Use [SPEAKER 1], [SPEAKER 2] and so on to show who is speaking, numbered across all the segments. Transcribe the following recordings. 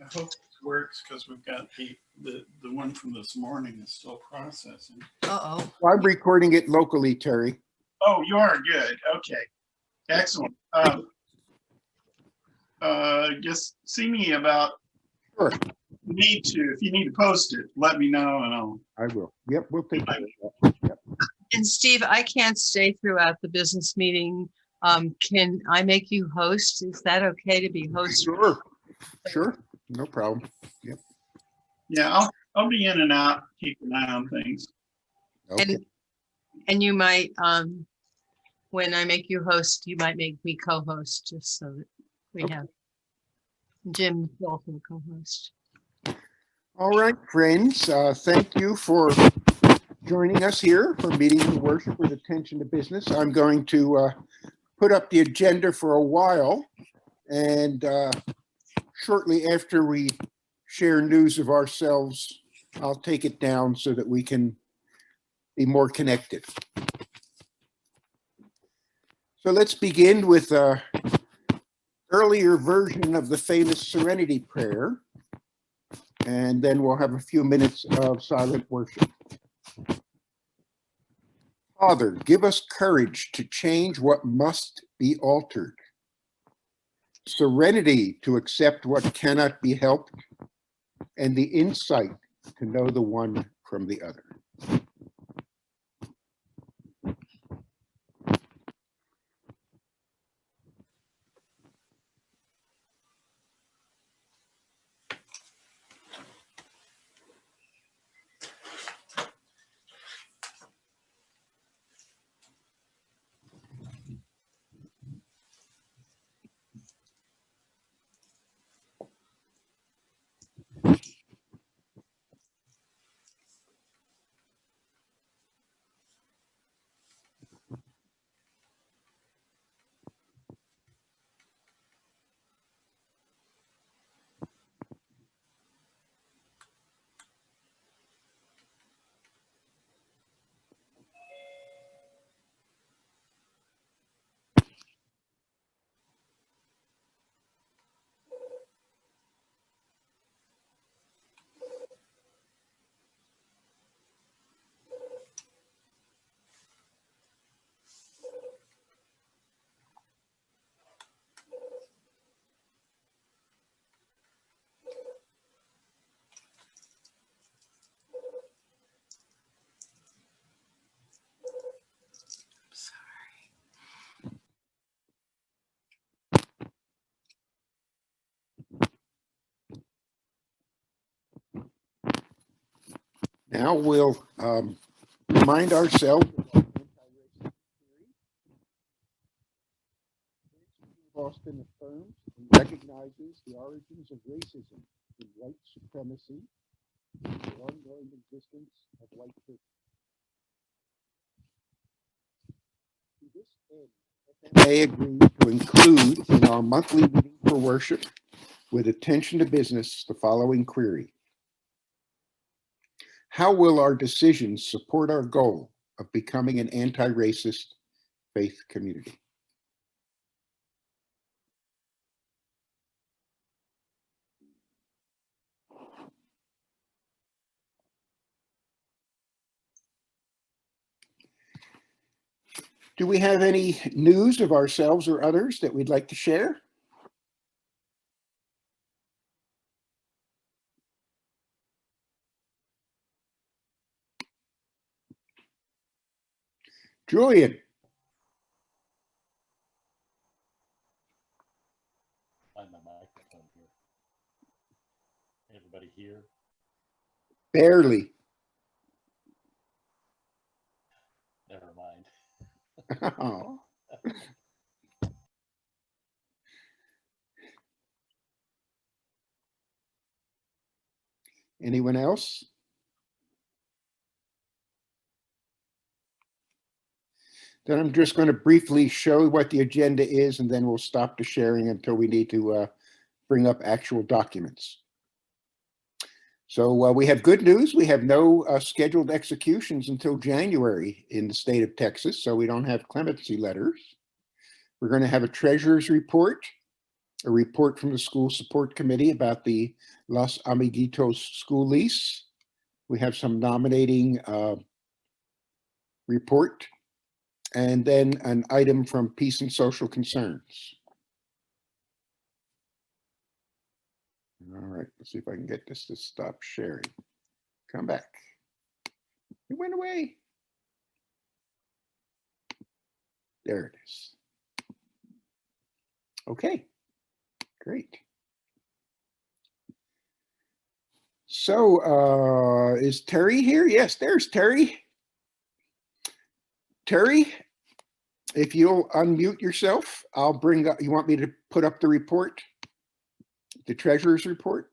[SPEAKER 1] I hope it works because we've got the one from this morning is still processing.
[SPEAKER 2] Uh-oh.
[SPEAKER 3] Well, I'm recording it locally, Terry.
[SPEAKER 1] Oh, you are good. Okay, excellent. Just see me about.
[SPEAKER 3] Sure,
[SPEAKER 1] If you need to post it, let me know and I'll.
[SPEAKER 3] I will. Yep, we'll take care of that. Yep.
[SPEAKER 2] And Steve, I can't stay throughout the business meeting. Can I make you host? Is that okay to be host?
[SPEAKER 3] Sure, sure, no problem. Yep.
[SPEAKER 1] Yeah, I'll be in and out, keep an eye on things.
[SPEAKER 3] Okay.
[SPEAKER 2] And you might, when I make you host, you might make me co-host just so that we have Jim also co-host.
[SPEAKER 3] All right, friends. Thank you for joining us here for Meeting and Worship with Attention to Business. I'm going to put up the agenda for a while, and shortly after we share news of ourselves, I'll take it down so that we can be more connected. So let's begin with an earlier version of the famous Serenity Prayer, and then we'll have a few minutes of silent worship. Father, give us courage to change what must be altered, serenity to accept what cannot be helped, and the insight to know the one from the other. Now we'll remind ourselves of anti-racist theory. Boston affirms and recognizes the origins of racism in white supremacy and the ongoing existence of white privilege. To this end, FMA agrees to include in our monthly meeting for worship with attention to business the following query. How will our decisions support our goal of becoming an anti-racist faith community? Do we have any news of ourselves or others that we'd like to share? Julian.
[SPEAKER 4] Find my microphone here. Everybody here?
[SPEAKER 3] Barely.
[SPEAKER 4] Never mind.
[SPEAKER 3] Oh. Anyone else? Then I'm just going to briefly show what the agenda is, and then we'll stop the sharing until we need to bring up actual documents. So we have good news. We have no scheduled executions until January in the state of Texas, so we don't have clemency letters. We're going to have a treasurer's report. a report from the School Support Committee about the Los Amiguitos school lease. We have some nominating report, and then an item from Peace and Social Concerns. All right, let's see if I can get this to stop sharing. Come back. It went away. There it is. Okay, great. So is Terry here? Yes, there's Terry. Terry, if you'll unmute yourself, I'll bring up, you want me to put up the report? The treasurer's report?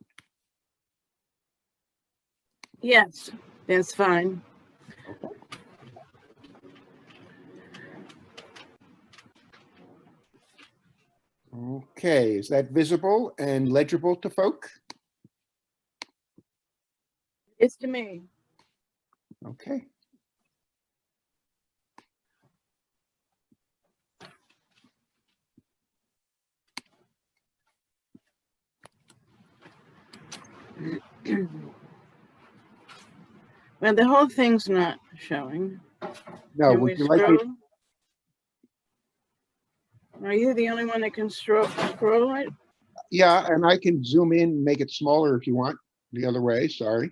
[SPEAKER 5] Yes, that's fine.
[SPEAKER 3] Okay. Okay, is that visible and legible to folk?
[SPEAKER 5] It's to me.
[SPEAKER 3] Okay.
[SPEAKER 5] Well, the whole thing's not showing.
[SPEAKER 3] No,
[SPEAKER 5] Can we
[SPEAKER 3] would you like me?
[SPEAKER 5] scroll? Are you the only one that can scroll it?
[SPEAKER 3] Yeah, and I can zoom in and make it smaller if you want. The other way, sorry.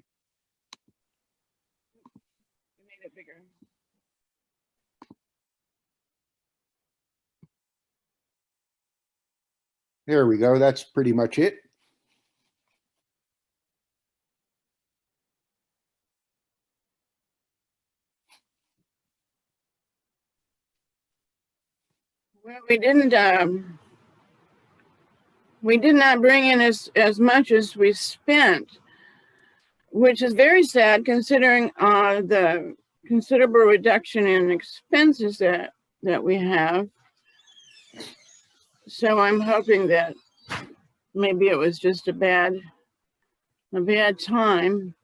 [SPEAKER 5] You made it bigger.
[SPEAKER 3] There we go. That's pretty much it.
[SPEAKER 5] Well, we did not bring in as much as we spent, which is very sad considering the considerable reduction in expenses that we have. So I'm hoping that maybe it was just a bad time.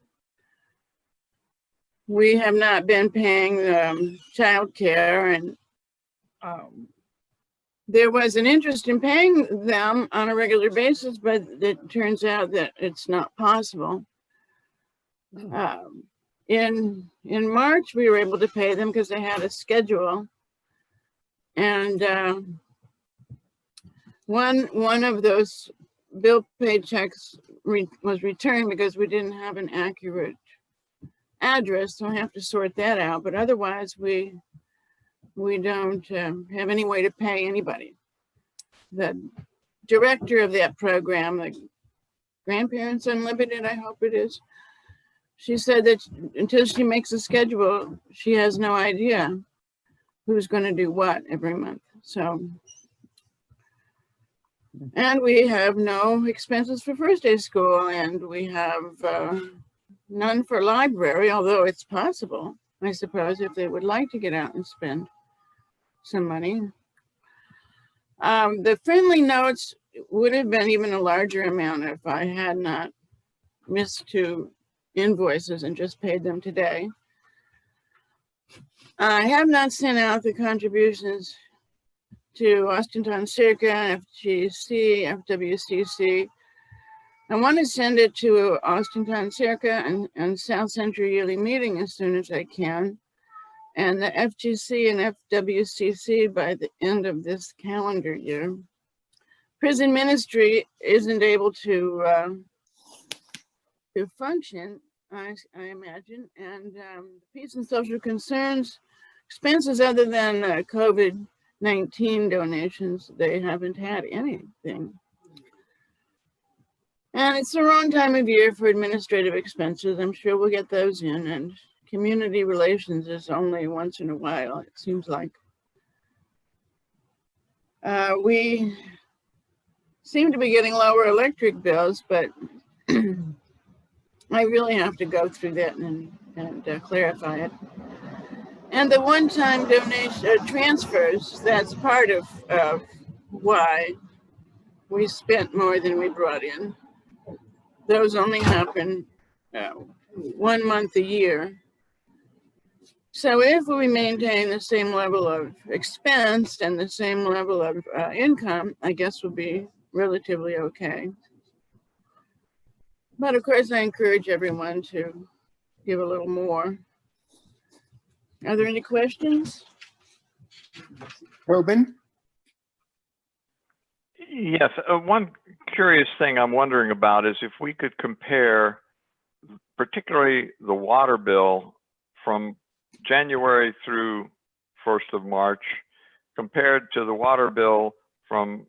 [SPEAKER 5] We have not been paying the child care, and there was an interest in paying them on a regular basis, but it turns out that it's not possible. In March, we were able to pay them because they had a schedule, and one of those bill paychecks was returned because we didn't have an accurate address, so I have to sort that out. But otherwise, we don't have any way to pay anybody. The director of that program, the Grandparents Unlimited, I hope it is, she said that until she makes a schedule, she has no idea who's going to do what every month. So, and we have no expenses for first day school, and we have none for library, although it's possible, I suppose, if they would like to get out and spend some money. The friendly notes would have been even a larger amount if I had not missed 2 invoices and just paid them today. I have not sent out the contributions to Austintown Circa, FGC, FWCC. I want to send it to Austintown Circa and South Central Yearly Meeting as soon as I can, and the FGC and FWCC by the end of this calendar year. Prison Ministry isn't able to function, I imagine, and Peace and Social Concerns expenses other than COVID-19 donations, they haven't had anything. And it's the wrong time of year for administrative expenses. I'm sure we'll get those in, and community relations is only once in a while, it seems like. We seem to be getting lower electric bills, but I really have to go through that and clarify it. And the one-time donation transfers, that's part of why we spent more than we brought in. Those only happen 1 month a year. So if we maintain the same level of expense and the same level of income, I guess we'll be relatively okay. But of course, I encourage everyone to give a little more. Are there any questions?
[SPEAKER 3] Tobin?
[SPEAKER 6] Yes, one curious thing I'm wondering about is if we could compare particularly the water bill from January through 1st of March compared to the water bill from,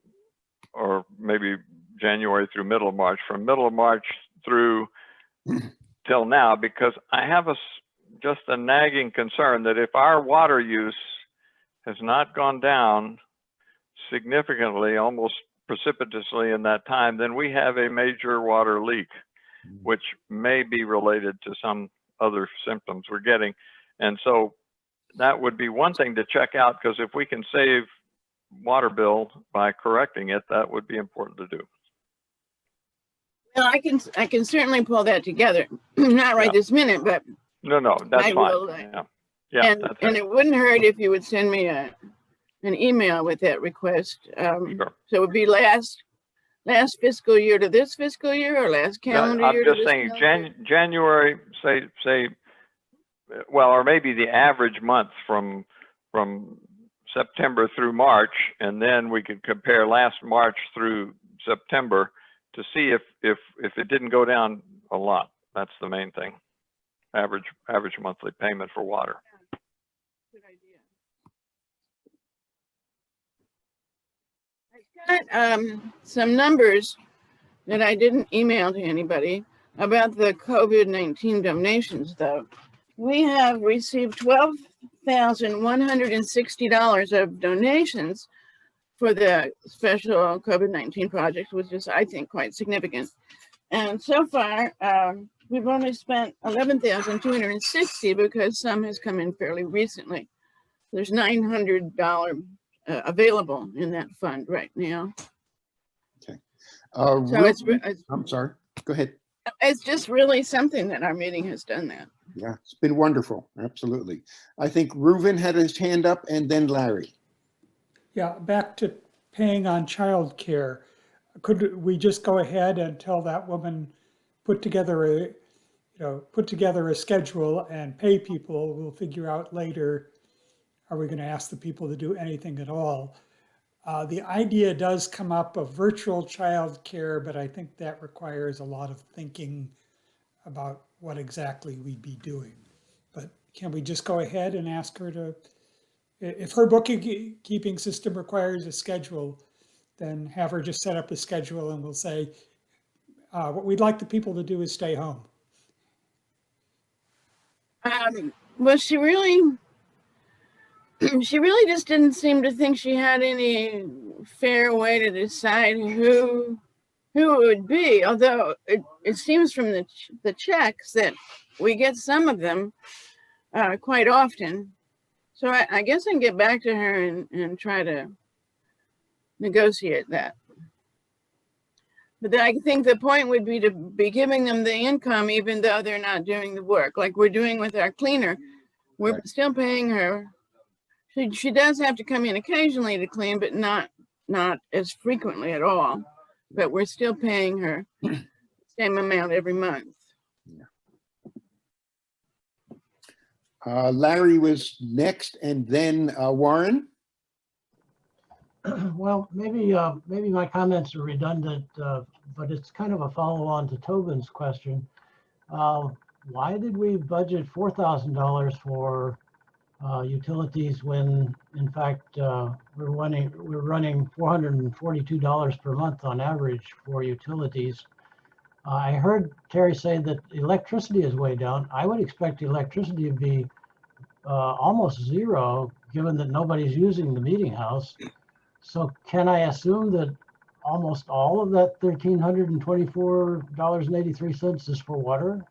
[SPEAKER 6] or maybe January through middle of March, from middle of March through till now, because I have just a nagging concern that if our water use has not gone down significantly, almost precipitously in that time, then we have a major water leak, which may be related to some other symptoms we're getting. And so that would be one thing to check out, because if we can save water bill by correcting it, that would be important to do.
[SPEAKER 5] Well, I can certainly pull that together. Not right this minute, but
[SPEAKER 6] No, that's
[SPEAKER 5] I
[SPEAKER 6] fine.
[SPEAKER 5] will,
[SPEAKER 6] Yeah,
[SPEAKER 5] and
[SPEAKER 6] that's
[SPEAKER 5] it wouldn't hurt if you would send me an email with that request.
[SPEAKER 6] Sure.
[SPEAKER 5] So it would be last fiscal year to this fiscal year, or last calendar
[SPEAKER 6] I'm
[SPEAKER 5] year to
[SPEAKER 6] just
[SPEAKER 5] this
[SPEAKER 6] saying
[SPEAKER 5] calendar year?
[SPEAKER 6] January, say, well, or maybe the average month from September through March, and then we could compare last March through September to see if it didn't go down a lot. That's the main thing. Average monthly payment for water.
[SPEAKER 5] Good idea. I've got some numbers that I didn't email to anybody about the COVID-19 donations, though. We have received $12,160 of donations for the special COVID-19 project, which is, I think, quite significant. And so far, we've only spent $11,260 because some has come in fairly recently. There's $900 available in that fund right now.
[SPEAKER 3] Okay.
[SPEAKER 5] So
[SPEAKER 3] I'm sorry. Go ahead.
[SPEAKER 5] it's just really something that our meeting has done that.
[SPEAKER 3] Yeah, it's been wonderful. Absolutely. I think Reuven had his hand up, and then Larry.
[SPEAKER 7] Yeah, back to paying on childcare. Could we just go ahead and tell that woman put together a schedule and pay people? We'll figure out later, are we going to ask the people to do anything at all? The idea does come up of virtual childcare, but I think that requires a lot of thinking about what exactly we'd be doing. But can we just go ahead and ask her to, if her bookkeeping system requires a schedule, then have her just set up a schedule and we'll say, what we'd like the people to do is stay home.
[SPEAKER 5] Well, she really just didn't seem to think she had any fair way to decide who it would be. Although it seems from the checks that we get some of them quite often. So I guess I can get back to her and try to negotiate that. But I think the point would be to be giving them the income even though they're not doing the work, like we're doing with our cleaner. We're still paying her. She does have to come in occasionally to clean, but not as frequently at all. But we're still paying her the same amount every month.
[SPEAKER 3] Larry was next, and then Warren.
[SPEAKER 8] Well, maybe my comments are redundant, but it's kind of a follow-on to Tobin's question. Why did we budget $4,000 for utilities when, in fact, we're running $442 per month on average for utilities? I heard Terry say that electricity is way down. I would expect electricity to be almost zero, given that nobody's using the meeting house. So can I assume that almost all of that $1,324.83 is for water?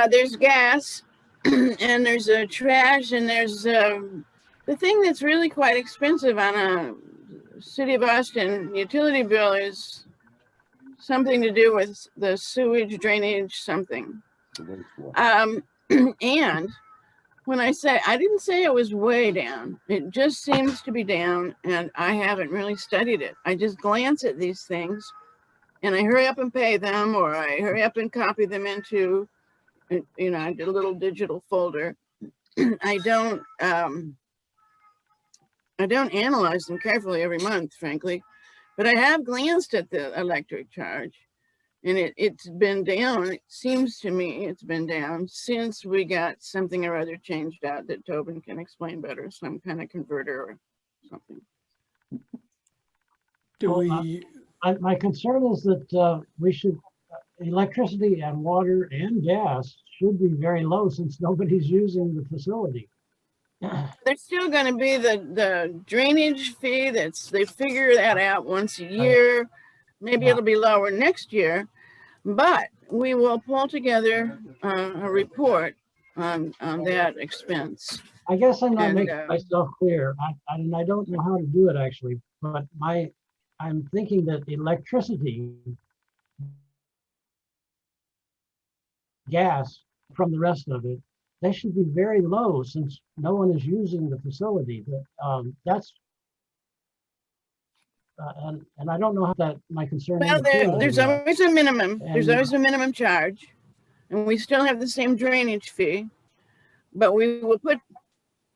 [SPEAKER 5] There's gas and there's trash, and there's the thing that's really quite expensive on a City of Austin utility bill is something to do with the sewage drainage something. And When I didn't say it was way down. It just seems to be down, and I haven't really studied it. I just glance at these things and I hurry up and pay them, or I hurry up and copy them into, you know, I did a little digital folder. I don't analyze them carefully every month, frankly, but I have glanced at the electric charge. And it's been down. It seems to me it's been down since we got something or other changed out that Tobin can explain better, some kind of converter or something.
[SPEAKER 7] Do
[SPEAKER 8] Well,
[SPEAKER 7] we,
[SPEAKER 8] My concern is that we should, electricity and water and gas should be very low since nobody's using the facility.
[SPEAKER 5] There's still going to be the drainage fee. They figure that out once a year. Maybe
[SPEAKER 8] Yeah.
[SPEAKER 5] it'll be lower next year, but we will pull together a report on that expense.
[SPEAKER 8] I guess I'm not
[SPEAKER 5] And,
[SPEAKER 8] making myself clear. I don't know how to do it actually, but I'm thinking that electricity, gas from the rest of it, they should be very low since no one is using the facility. That's and I don't know how that my concern.
[SPEAKER 5] well, there's always a minimum. There's always a minimum charge, and we still have the same drainage fee, but we will put.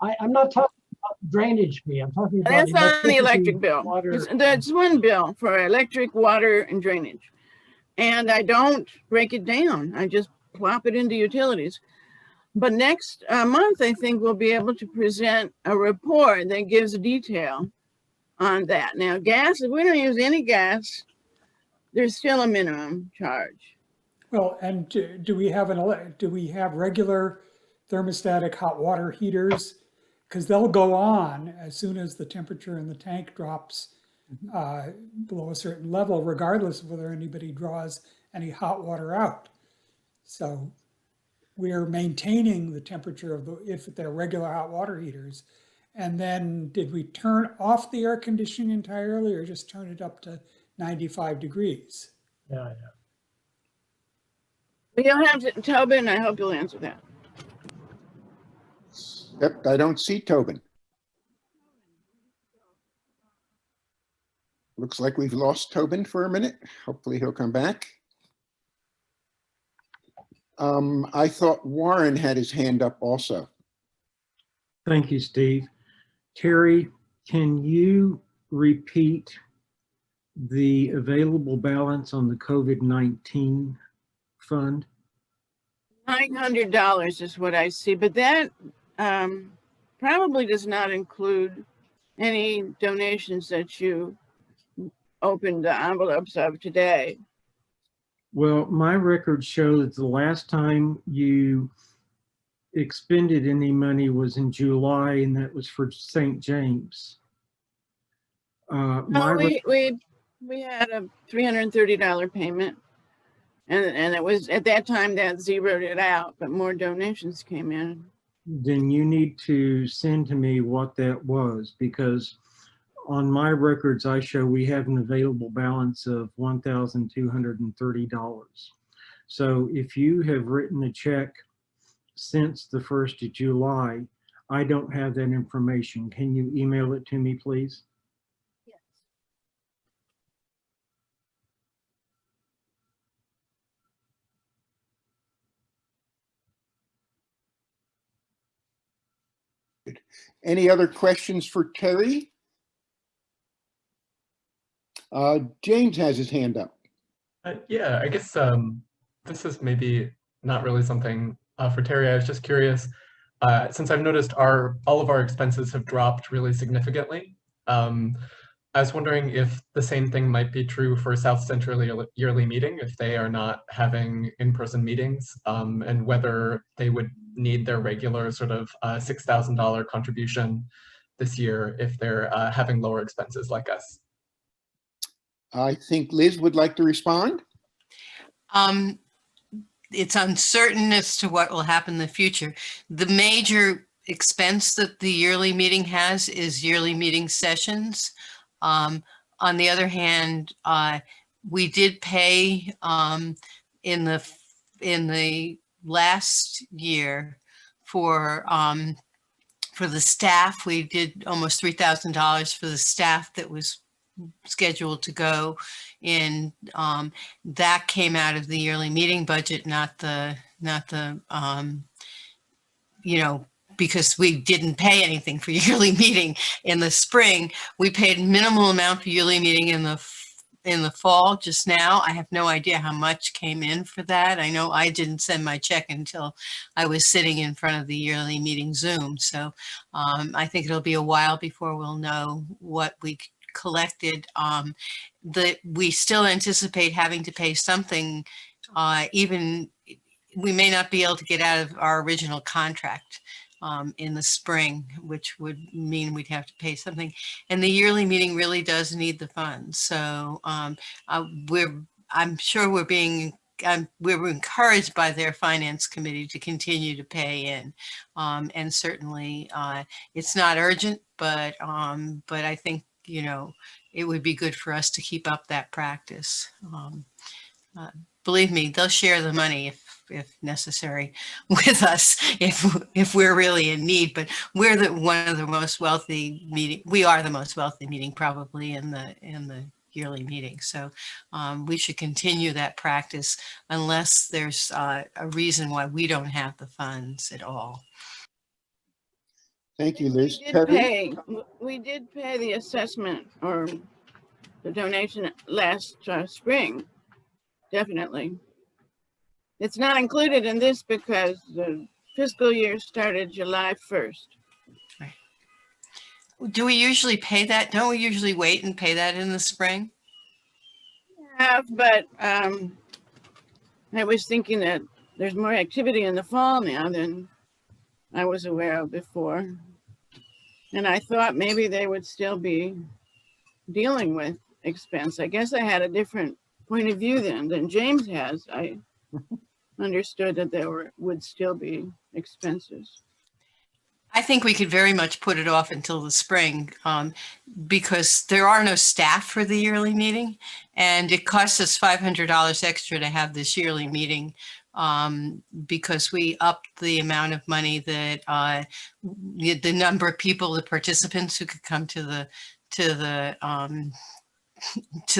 [SPEAKER 8] I'm not talking about drainage fee. I'm talking about
[SPEAKER 5] That's on the
[SPEAKER 8] electricity,
[SPEAKER 5] electric bill.
[SPEAKER 8] water.
[SPEAKER 5] That's one bill for electric, water, and drainage. And I don't break it down. I just plop it into utilities. But next month, I think we'll be able to present a report that gives detail on that. Now, gas, if we don't use any gas, there's still a minimum charge.
[SPEAKER 7] well, and do we have regular thermostatic hot water heaters? Because they'll go on as soon as the temperature in the tank drops below a certain level, regardless of whether anybody draws any hot water out. So we're maintaining the temperature of if they're regular hot water heaters. And then did we turn off the air conditioning entirely or just turn it up to 95 degrees?
[SPEAKER 8] Yeah.
[SPEAKER 5] You'll have to, Tobin, I hope you'll answer that.
[SPEAKER 3] Yep, I don't see Tobin. Looks like we've lost Tobin for a minute. Hopefully he'll come back. I thought Warren had his hand up also.
[SPEAKER 9] Thank you, Steve. Terry, can you repeat the available balance on the COVID-19 fund?
[SPEAKER 5] $900 is what I see, but that probably does not include any donations that you opened the envelopes of today.
[SPEAKER 9] Well, my records show that the last time you expended any money was in July, and that was for St. James.
[SPEAKER 5] No, we had a $330 payment, and it was at that time that zeroed it out, but more donations came in.
[SPEAKER 9] Then you need to send to me what that was, because on my records, I show we have an available balance of $1,230. So if you have written a check since the 1st of July, I don't have that information. Can you email it to me, please?
[SPEAKER 5] Yes.
[SPEAKER 3] Any other questions for Terry? James has his hand up.
[SPEAKER 10] Yeah, I guess this is maybe not really something for Terry. I was just curious, since I've noticed all of our expenses have dropped really significantly. I was wondering if the same thing might be true for South Central yearly meeting, if they are not having in-person meetings, and whether they would need their regular sort of $6,000 contribution this year if they're having lower expenses like us.
[SPEAKER 3] I think Liz would like to respond.
[SPEAKER 2] It's uncertain as to what will happen in the future. The major expense that the yearly meeting has is yearly meeting sessions. On the other hand, we did pay in the last year for the staff. We did almost $3,000 for the staff that was scheduled to go in. That came out of the yearly meeting budget, not the because we didn't pay anything for yearly meeting in the spring. We paid minimal amount for yearly meeting in the fall just now. I have no idea how much came in for that. I know I didn't send my check until I was sitting in front of the yearly meeting Zoom. So I think it'll be a while before we'll know what we collected. We still anticipate having to pay something, even we may not be able to get out of our original contract in the spring, which would mean we'd have to pay something. And the yearly meeting really does need the funds. So I'm sure we're encouraged by their finance committee to continue to pay in. And certainly it's not urgent, but I think, it would be good for us to keep up that practice. Believe me, they'll share the money if necessary with us if we're really in need. But we're one of the most wealthy meeting. We are the most wealthy meeting probably in the yearly meeting. So we should continue that practice unless there's a reason why we don't have the funds at all.
[SPEAKER 3] Thank you, Liz.
[SPEAKER 5] We did pay the assessment or the donation last spring, definitely. It's not included in this because the fiscal year started July 1st.
[SPEAKER 2] Right. Do we usually pay that? Don't we usually wait and pay that in the spring?
[SPEAKER 5] But I was thinking that there's more activity in the fall now than I was aware of before. And I thought maybe they would still be dealing with expense. I guess I had a different point of view then than James has. I understood that there would still be expenses.
[SPEAKER 2] I think we could very much put it off until the spring because there are no staff for the yearly meeting, and it costs us $500 extra to have this yearly meeting because we upped the amount of money that the number of people, the participants who could come to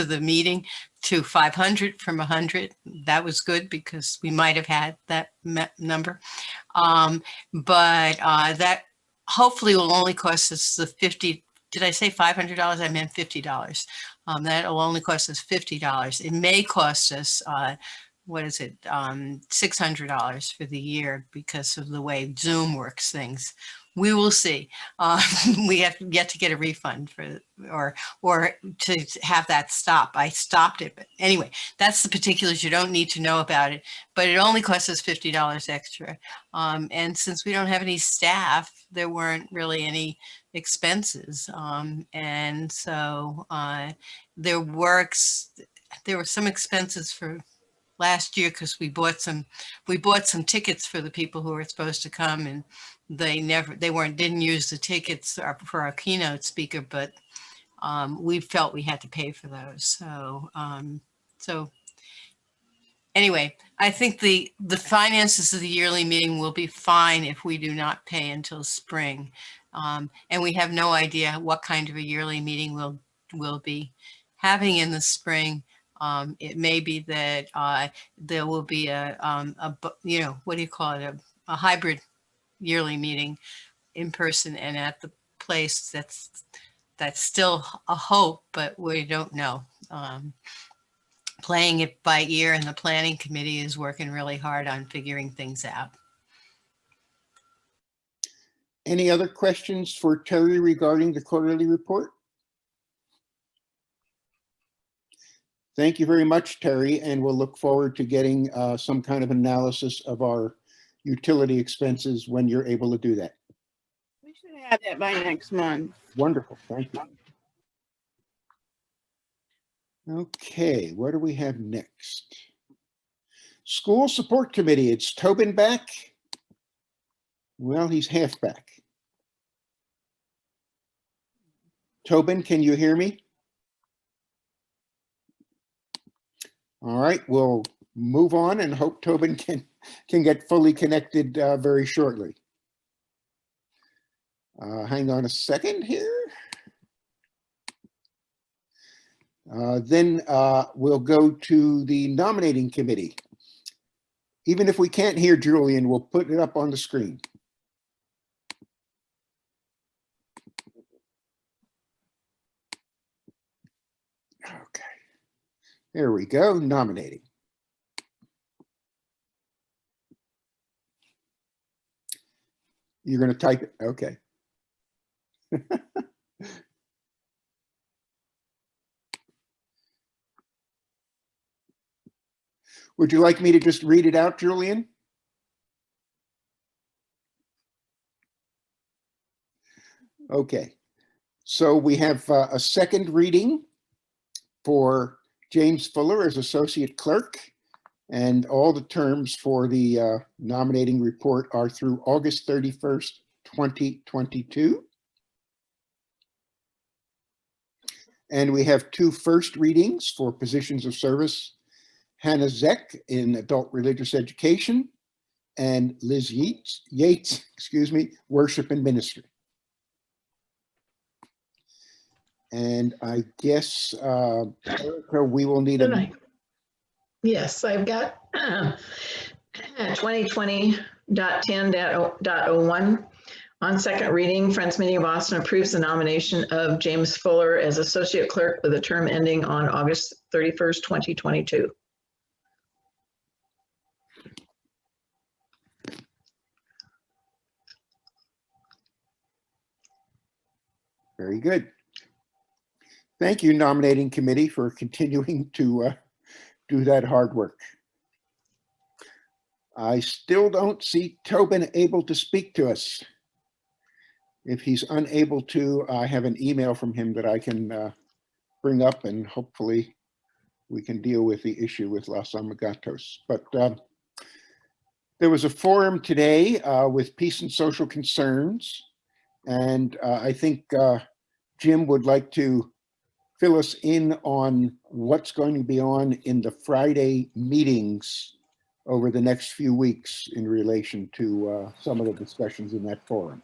[SPEAKER 2] the meeting to 500 from 100. That was good because we might have had that number. But that hopefully will only cost us the 50. Did I say $500? I meant $50. That will only cost us $50. It may cost us, what is it, $600 for the year because of the way Zoom works things. We will see. We have yet to get a refund for, or to have that stop. I stopped it, but anyway, that's the particulars. You don't need to know about it, but it only costs us $50 extra. And since we don't have any staff, there weren't really any expenses. And so there were some expenses for last year because we bought some tickets for the people who were supposed to come, and didn't use the tickets for our keynote speaker, but we felt we had to pay for those. So anyway, I think the finances of the yearly meeting will be fine if we do not pay until spring. And we have no idea what kind of a yearly meeting we'll be having in the spring. It may be that there will be a what do you call it, a hybrid yearly meeting in person and at the place. That's still a hope, but we don't know. Playing it by ear, and the planning committee is working really hard on figuring things out.
[SPEAKER 3] Any other questions for Terry regarding the quarterly report? Thank you very much, Terry, and we'll look forward to getting some kind of analysis of our utility expenses when you're able to do that.
[SPEAKER 5] We should have that by next month.
[SPEAKER 3] Wonderful, thank you. Okay, what do we have next? School Support Committee, it's Tobin back. Well, he's half back. Tobin, can you hear me? All right, we'll move on and hope Tobin can get fully connected very shortly. Hang on a second here. Then we'll go to the nominating committee. Even if we can't hear Julian, we'll put it up on the screen. Okay, there we go, nominating. You're going to type it, okay. Would you like me to just read it out, Julian? Okay, so we have a second reading for James Fuller as associate clerk, and all the terms for the nominating report are through August 31st, 2022. And we have two first readings for positions of service: Hannah Zeck in adult religious education and Liz Yates, excuse me, worship and ministry. And I guess, Erica, we will need a...
[SPEAKER 11] Yes, I've got 2020.10.01. On second reading, Friends Meeting of Austin approves the nomination of James Fuller as associate clerk with a term ending on August 31st, 2022.
[SPEAKER 3] Very good. Thank you, nominating committee, for continuing to do that hard work. I still don't see Tobin able to speak to us. If he's unable to, I have an email from him that I can bring up, and hopefully we can deal with the issue with Los Amagatos. But there was a forum today with Peace and Social Concerns, and I think Jim would like to fill us in on what's going to be on in the Friday meetings over the next few weeks in relation to some of the discussions in that forum.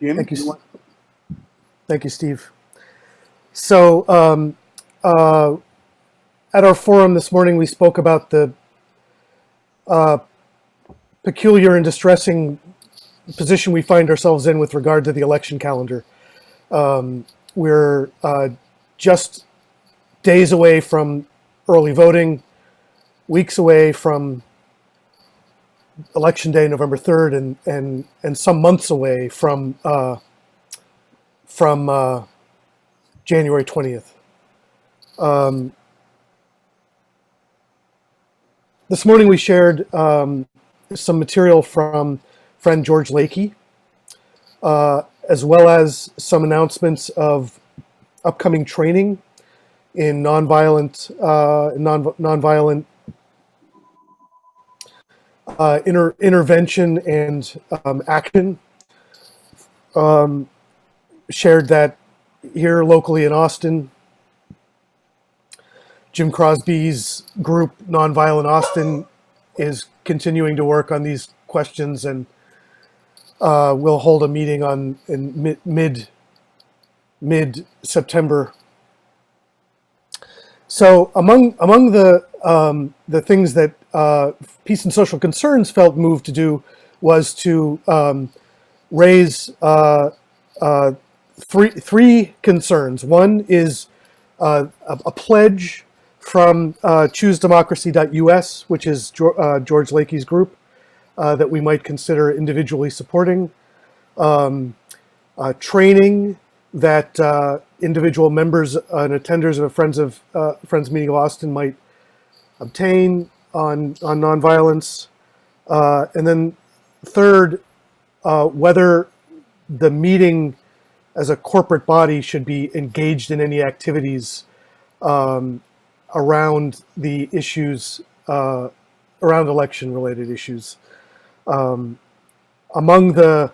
[SPEAKER 3] Jim?
[SPEAKER 12] Thank you. Thank you, Steve. So at our forum this morning, we spoke about the peculiar and distressing position we find ourselves in with regard to the election calendar. We're just days away from early voting, weeks away from Election Day, November 3rd, and some months away from January 20th. This morning we shared some material from friend George Lakey, as well as some announcements of upcoming training in nonviolent intervention and action. Shared that here locally in Austin, Jim Crosby's group Nonviolent Austin is continuing to work on these questions, and we'll hold a meeting in mid-September. So among the things that Peace and Social Concerns felt moved to do was to raise three concerns. One is a pledge from ChooseDemocracy.us, which is George Lakey's group, that we might consider individually supporting. Training that individual members and attenders of Friends Meeting of Austin might obtain on nonviolence. And then third, whether the meeting as a corporate body should be engaged in any activities around the issues, around election-related issues. Among the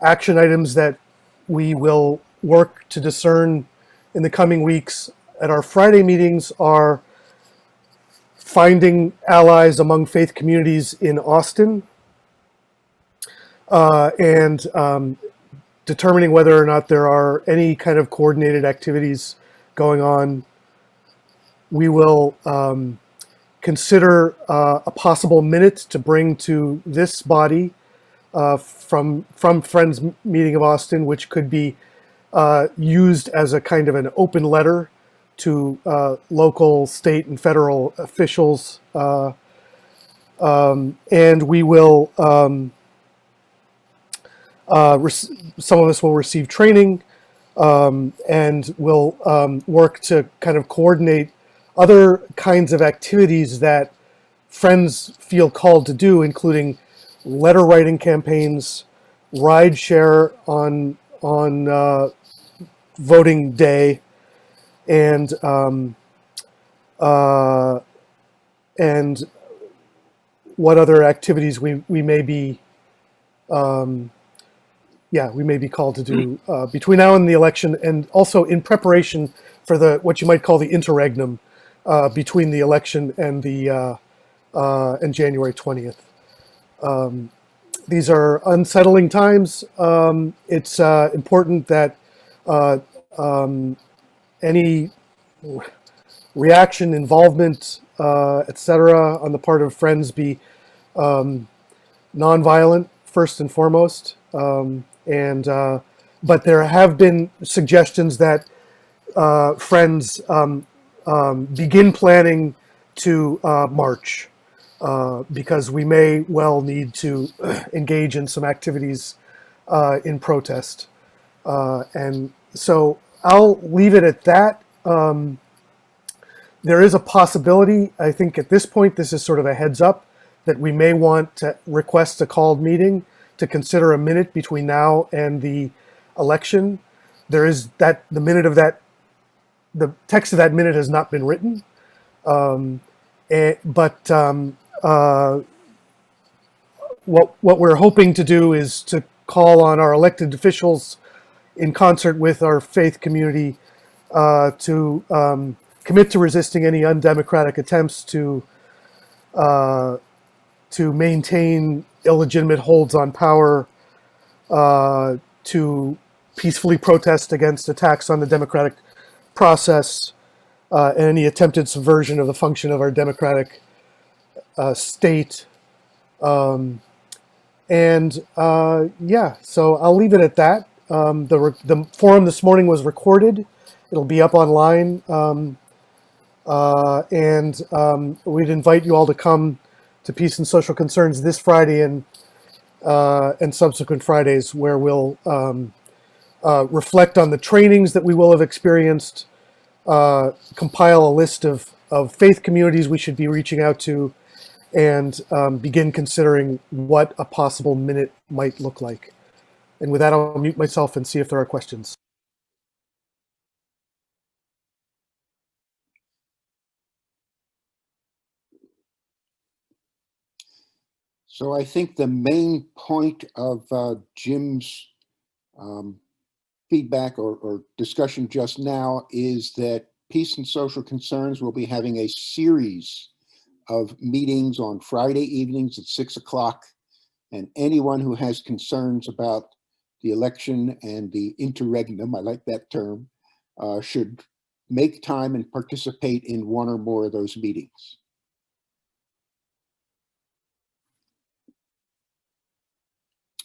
[SPEAKER 12] action items that we will work to discern in the coming weeks at our Friday meetings are finding allies among faith communities in Austin, and determining whether or not there are any kind of coordinated activities going on. We will consider a possible minute to bring to this body from Friends Meeting of Austin, which could be used as a kind of an open letter to local, state, and federal officials. And we will, some of us will receive training and will work to kind of coordinate other kinds of activities that Friends feel called to do, including letter writing campaigns, ride share on voting day, and what other activities we may be we may be called to do between now and the election, and also in preparation for the what you might call the interregnum between the election and the and January 20th. These are unsettling times. It's important that any reaction, involvement, etc., on the part of Friends be nonviolent first and foremost. But there have been suggestions that Friends begin planning to march because we may well need to engage in some activities in protest. And so I'll leave it at that. There is a possibility, I think at this point, this is sort of a heads up, that we may want to request a called meeting to consider a minute between now and the election. There is that, the minute of that, the text of that minute has not been written. What we're hoping to do is to call on our elected officials in concert with our faith community to commit to resisting any undemocratic attempts to maintain illegitimate holds on power, to peacefully protest against attacks on the democratic process, and any attempted subversion of the function of our democratic state. So I'll leave it at that. The forum this morning was recorded. It'll be up online. We'd invite you all to come to Peace and Social Concerns this Friday and subsequent Fridays, where we'll reflect on the trainings that we will have experienced, compile a list of faith communities we should be reaching out to, and begin considering what a possible minute might look like. And with that, I'll mute myself and see if there are questions.
[SPEAKER 3] So I think the main point of Jim's feedback or discussion just now is that Peace and Social Concerns will be having a series of meetings on Friday evenings at 6 o'clock. And anyone who has concerns about the election and the interregnum, I like that term, should make time and participate in one or more of those meetings.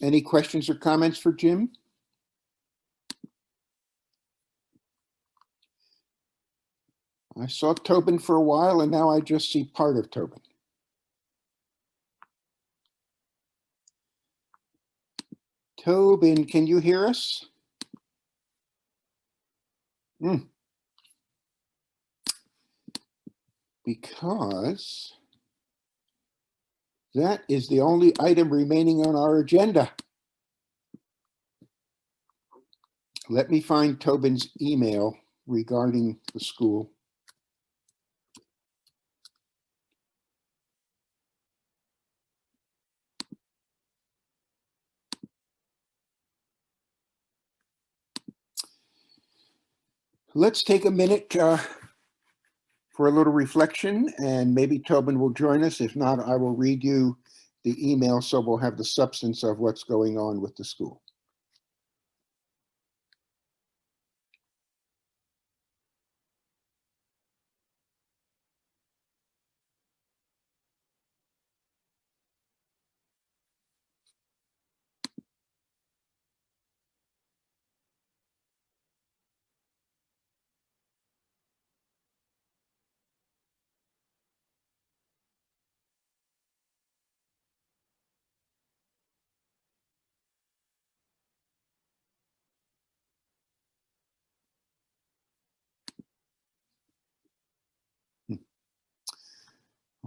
[SPEAKER 3] Any questions or comments for Jim? I saw Tobin for a while, and now I just see part of Tobin. Tobin, can you hear us? Because that is the only item remaining on our agenda. Let me find Tobin's email regarding the school. Let's take a minute for a little reflection, and maybe Tobin will join us. If not, I will read you the email so we'll have the substance of what's going on with the school.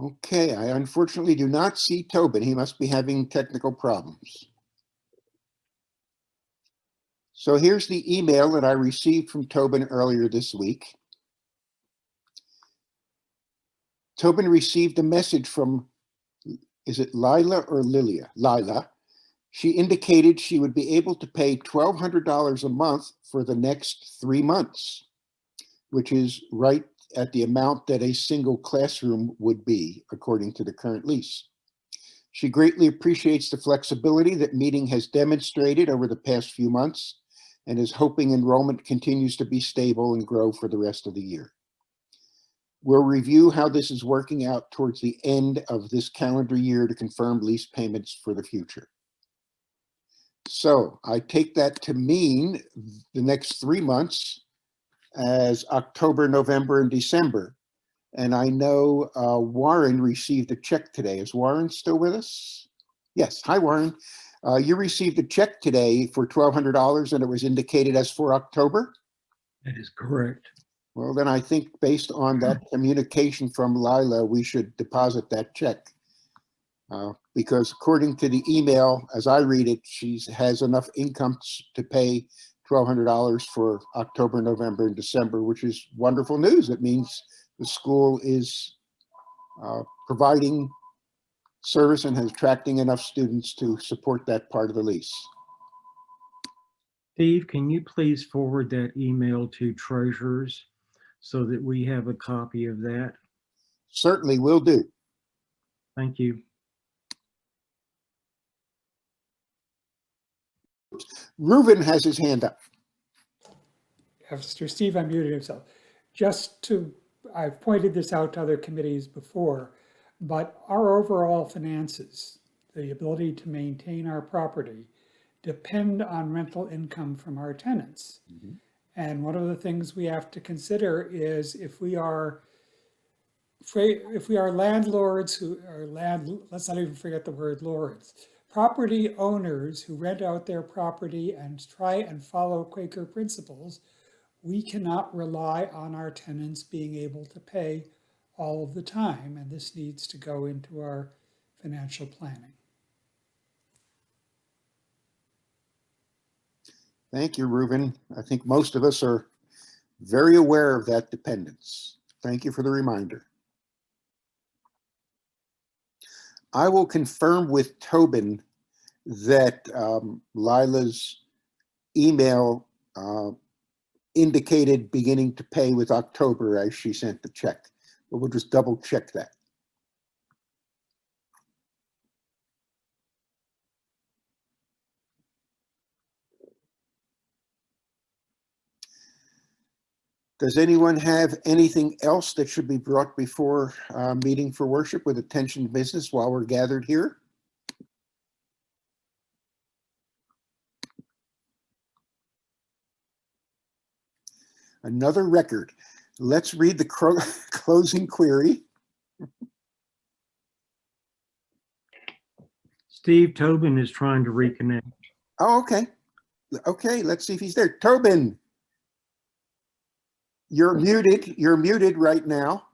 [SPEAKER 3] Okay, I unfortunately do not see Tobin. He must be having technical problems. So here's the email that I received from Tobin earlier this week. Tobin received a message from, is it Lila or Lilia? Lila. She indicated she would be able to pay $1,200 a month for the next 3 months, which is right at the amount that a single classroom would be, according to the current lease. She greatly appreciates the flexibility that Meeting has demonstrated over the past few months and is hoping enrollment continues to be stable and grow for the rest of the year. We'll review how this is working out towards the end of this calendar year to confirm lease payments for the future. So I take that to mean the next 3 months as October, November, and December. And I know Warren received a check today. Is Warren still with us? Yes. Hi, Warren. You received a check today for $1,200 and it was indicated as for October?
[SPEAKER 9] That is correct.
[SPEAKER 3] Well, then I think based on that communication from Lila, we should deposit that check. Because according to the email, as I read it, she has enough income to pay $1,200 for October, November, and December, which is wonderful news. It means the school is providing service and has attracting enough students to support that part of the lease.
[SPEAKER 9] Steve, can you please forward that email to treasurers so that we have a copy of that?
[SPEAKER 3] Certainly will do.
[SPEAKER 9] Thank you.
[SPEAKER 3] Reuben has his hand up.
[SPEAKER 7] Mr. Steve unmuted himself. I've pointed this out to other committees before, but our overall finances, the ability to maintain our property, depend on rental income from our tenants. Mm-hmm. And one of the things we have to consider is if we are landlords who are let's not even forget the word lords, property owners who rent out their property and try and follow Quaker principles, we cannot rely on our tenants being able to pay all of the time. And this needs to go into our financial planning.
[SPEAKER 3] Thank you, Reuben. I think most of us are very aware of that dependence. Thank you for the reminder. I will confirm with Tobin that Lila's email indicated beginning to pay with October as she sent the check, but we'll just double check that. Does anyone have anything else that should be brought before Meeting for Worship with attention to business while we're gathered here? Another record. Let's read the closing query.
[SPEAKER 9] Steve, Tobin is trying to reconnect.
[SPEAKER 3] Oh, okay. Okay, let's see if he's there. Tobin, you're muted. You're muted right now.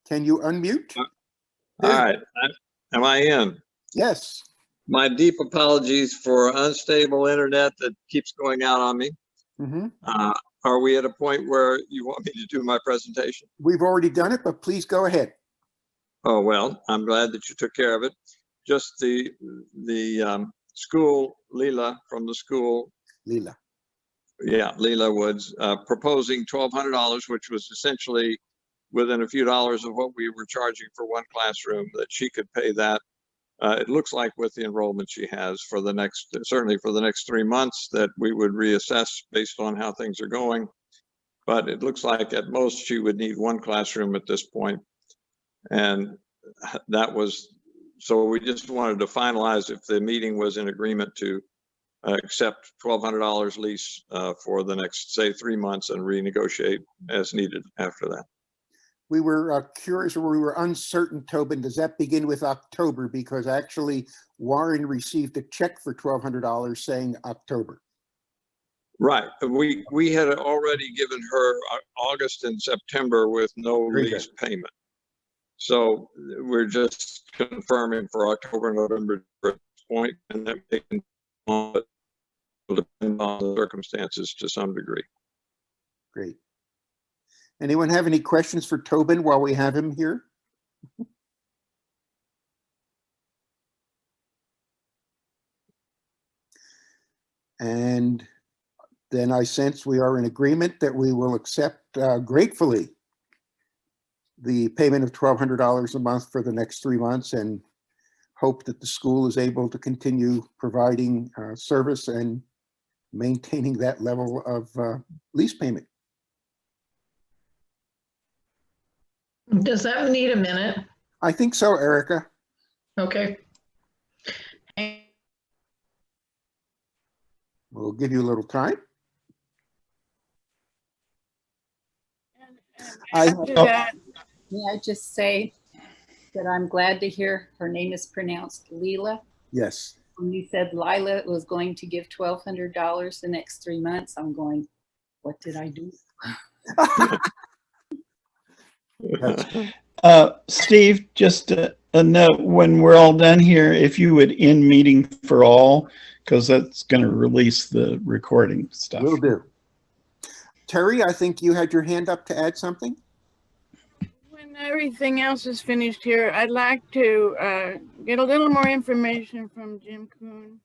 [SPEAKER 3] Can you unmute?
[SPEAKER 13] All right. Am I in?
[SPEAKER 3] Yes.
[SPEAKER 13] My deep apologies for unstable internet that keeps going out on me.
[SPEAKER 3] Mm-hmm.
[SPEAKER 13] Are we at a point where you want me to do my presentation?
[SPEAKER 3] We've already done it, but please go ahead.
[SPEAKER 13] Oh, well, I'm glad that you took care of it. Just the school, Leela from the school.
[SPEAKER 3] Leela.
[SPEAKER 13] Yeah, Leela Woods, proposing $1,200, which was essentially within a few dollars of what we were charging for one classroom, that she could pay that. It looks like with the enrollment she has for the next, certainly for the next 3 months, that we would reassess based on how things are going. But it looks like at most she would need one classroom at this point. And that was, so we just wanted to finalize if the meeting was in agreement to accept $1,200 lease for the next, say, 3 months and renegotiate as needed after that.
[SPEAKER 3] We were curious, or we were uncertain, Tobin, does that begin with October? Because actually Warren received a check for $1,200 saying October.
[SPEAKER 13] Right. We had already given her August and September with no lease payment. So we're just confirming for October, November at this point, and then they can will depend on the circumstances to some degree.
[SPEAKER 3] Great. Anyone have any questions for Tobin while we have him here? And then I sense we are in agreement that we will accept gratefully the payment of $1,200 a month for the next 3 months, and hope that the school is able to continue providing service and maintaining that level of lease payment.
[SPEAKER 11] Does that need a minute?
[SPEAKER 3] I think so, Erica.
[SPEAKER 11] Okay.
[SPEAKER 3] We'll give you a little time.
[SPEAKER 5] After that,
[SPEAKER 14] May I just say that I'm glad to hear her name is pronounced Leela.
[SPEAKER 3] Yes.
[SPEAKER 14] When you said Lila was going to give $1,200 the next 3 months, I'm going, what did I do?
[SPEAKER 1] Steve, just a note, when we're all done here, if you would end meeting for all, because that's going to release the recording stuff.
[SPEAKER 3] Will do. Terry, I think you had your hand up to add something.
[SPEAKER 5] when everything else is finished here, I'd like to get a little more information from Jim Kuhn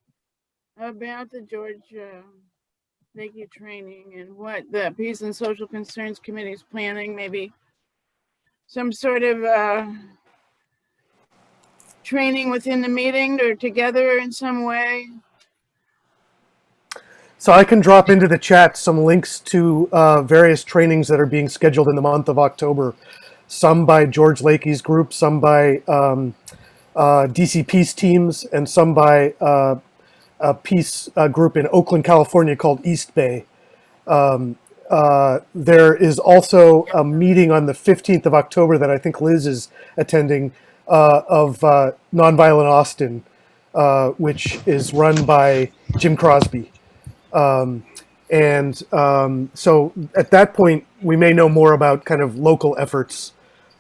[SPEAKER 5] about the George Lakey training and what the Peace and Social Concerns Committee is planning, maybe some sort of training within the meeting or together in some way.
[SPEAKER 12] So I can drop into the chat some links to various trainings that are being scheduled in the month of October. Some by George Lakey's group, some by DC Peace teams, and some by a peace group in Oakland, California called East Bay. There is also a meeting on the 15th of October that I think Liz is attending of Nonviolent Austin, which is run by Jim Crosby. So at that point, we may know more about kind of local efforts.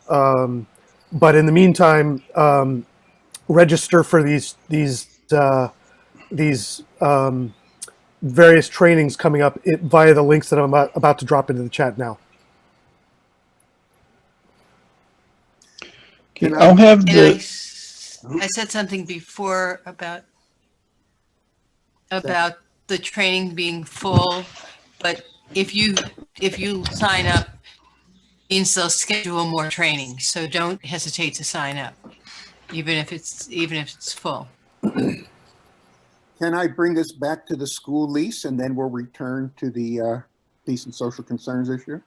[SPEAKER 12] But in the meantime, register for these various trainings coming up via the links that I'm about to drop into the chat now.
[SPEAKER 1] Okay, I'll have the.
[SPEAKER 2] I said something before about the training being full, but if you sign up, it means they'll schedule more training. So don't hesitate to sign up, even if it's full.
[SPEAKER 3] Can I bring us back to the school lease, and then we'll return to the Peace and Social Concerns issue?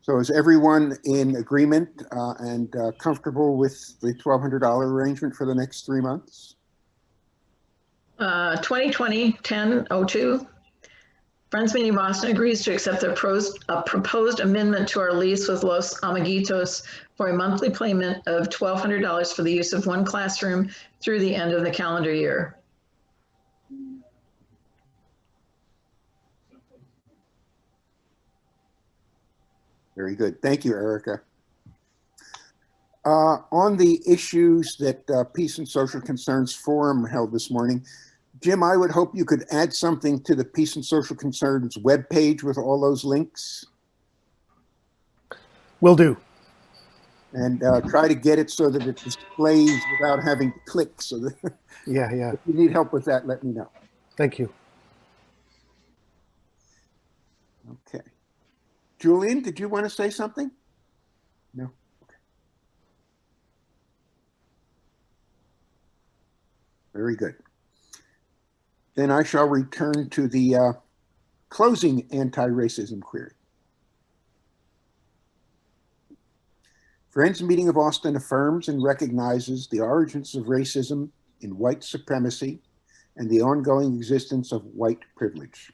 [SPEAKER 3] So is everyone in agreement and comfortable with the $1,200 arrangement for the next 3 months?
[SPEAKER 11] 2020-1002. Friends Meeting Boston agrees to accept the proposed amendment to our lease with Los Amiguitos for a monthly payment of $1,200 for the use of one classroom through the end of the calendar year.
[SPEAKER 3] Very good. Thank you, Erica. On the issues that Peace and Social Concerns Forum held this morning, Jim, I would hope you could add something to the Peace and Social Concerns webpage with all those links.
[SPEAKER 12] Will do.
[SPEAKER 3] And try to get it so that it displays without having to click. So that
[SPEAKER 12] Yeah.
[SPEAKER 3] If you need help with that, let me know.
[SPEAKER 12] Thank you.
[SPEAKER 3] Okay. Julian, did you want to say something? No. Okay. Very good. Then I shall return to the closing anti-racism query. Friends Meeting of Austin affirms and recognizes the origins of racism in white supremacy and the ongoing existence of white privilege.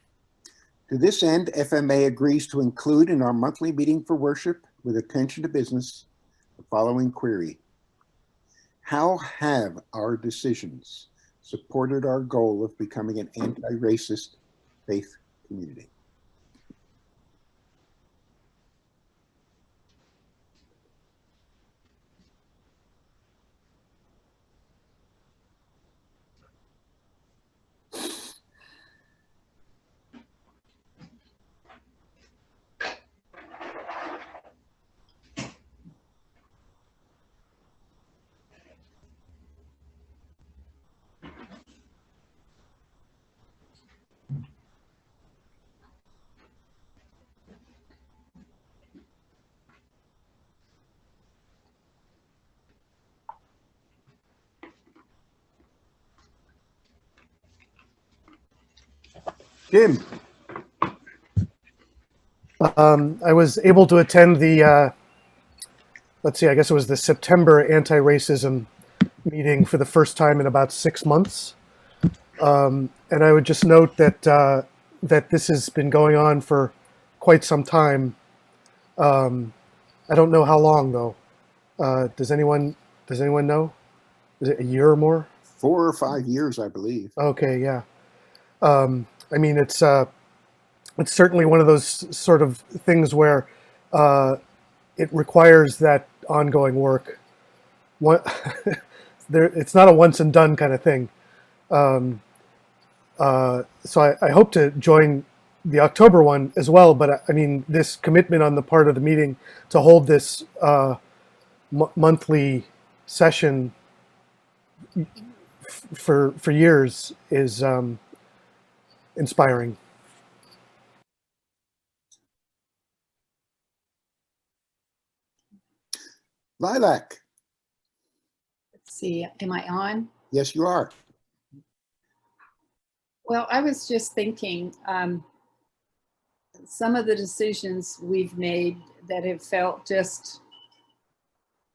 [SPEAKER 3] To this end, FMA agrees to include in our monthly meeting for worship with attention to business the following query. How have our decisions supported our goal of becoming an anti-racist faith community? Jim,
[SPEAKER 12] I was able to attend the, let's see, I guess it was the September anti-racism meeting for the first time in about 6 months. And I would just note that that this has been going on for quite some time. I don't know how long though. Does anyone know? Is it a year or more?
[SPEAKER 3] 4 or 5 years, I believe.
[SPEAKER 12] Okay, yeah. I mean, it's certainly one of those sort of things where it requires that ongoing work. What it's not a once and done kind of thing. So I hope to join the October one as well. But I mean, this commitment on the part of the meeting to hold this monthly session for years is inspiring.
[SPEAKER 3] Lilac,
[SPEAKER 14] Let's see, am I on?
[SPEAKER 3] yes, you are.
[SPEAKER 14] Well, I was just thinking, some of the decisions we've made that have felt just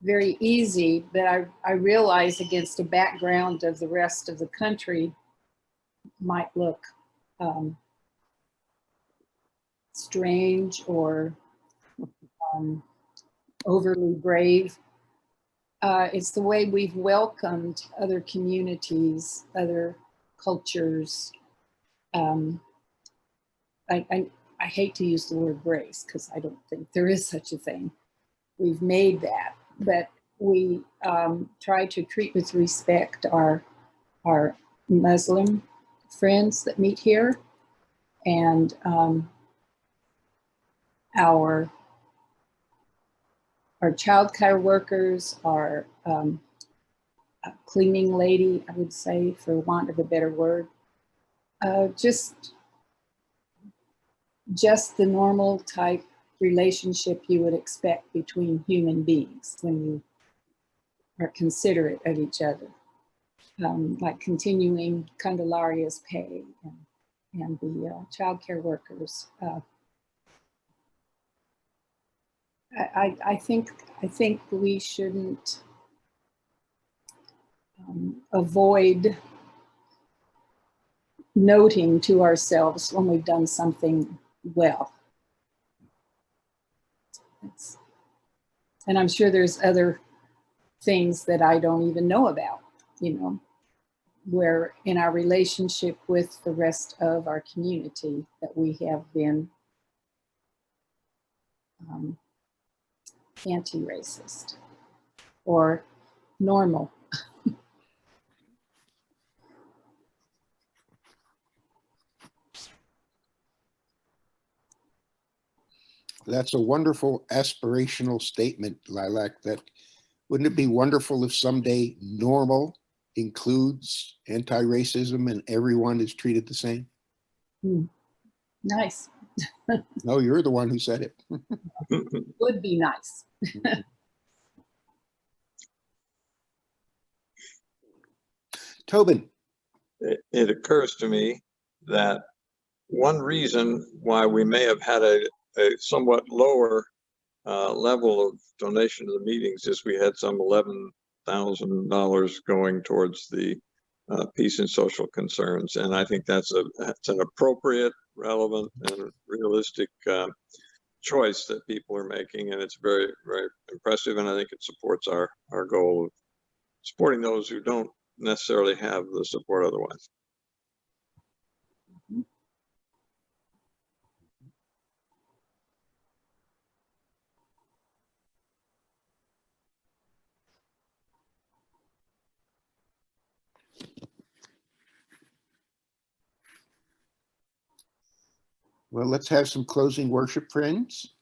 [SPEAKER 14] very easy, but I realize against a background of the rest of the country might look strange or overly brave. It's the way we've welcomed other communities, other cultures. I hate to use the word race because I don't think there is such a thing. We've made that, but we try to treat with respect our Muslim friends that meet here, and our child care workers, our cleaning lady, I would say, for want of a better word. Just the normal type relationship you would expect between human beings when you are considerate of each other. Like continuing Candelaria's pay and the child care workers. I think we shouldn't avoid noting to ourselves when we've done something well. And I'm sure there's other things that I don't even know about, you know, where in our relationship with the rest of our community that we have been anti-racist or normal.
[SPEAKER 3] That's a wonderful aspirational statement, Lilac. That wouldn't it be wonderful if someday normal includes anti-racism and everyone is treated the same?
[SPEAKER 14] Nice.
[SPEAKER 3] No, you're the one who said it.
[SPEAKER 14] Would be nice.
[SPEAKER 3] Tobin.
[SPEAKER 13] It occurs to me that one reason why we may have had a somewhat lower level of donation to the meetings is we had some $11,000 going towards the peace and social concerns, and I think that's an appropriate, relevant, and realistic choice that people are making, and it's very, very impressive, and I think it supports our goal of supporting those who don't necessarily have the support otherwise.
[SPEAKER 3] Well, let's have some closing worship, friends.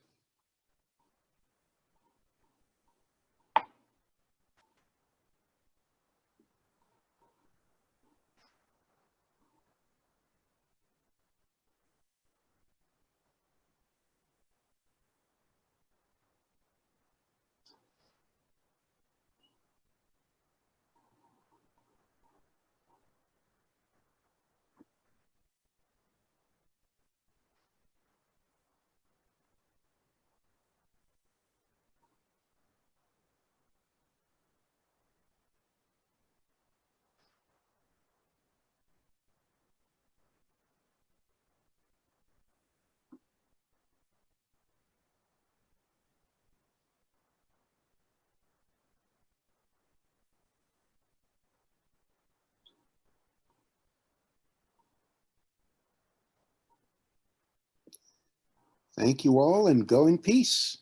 [SPEAKER 3] Thank you all and go in peace.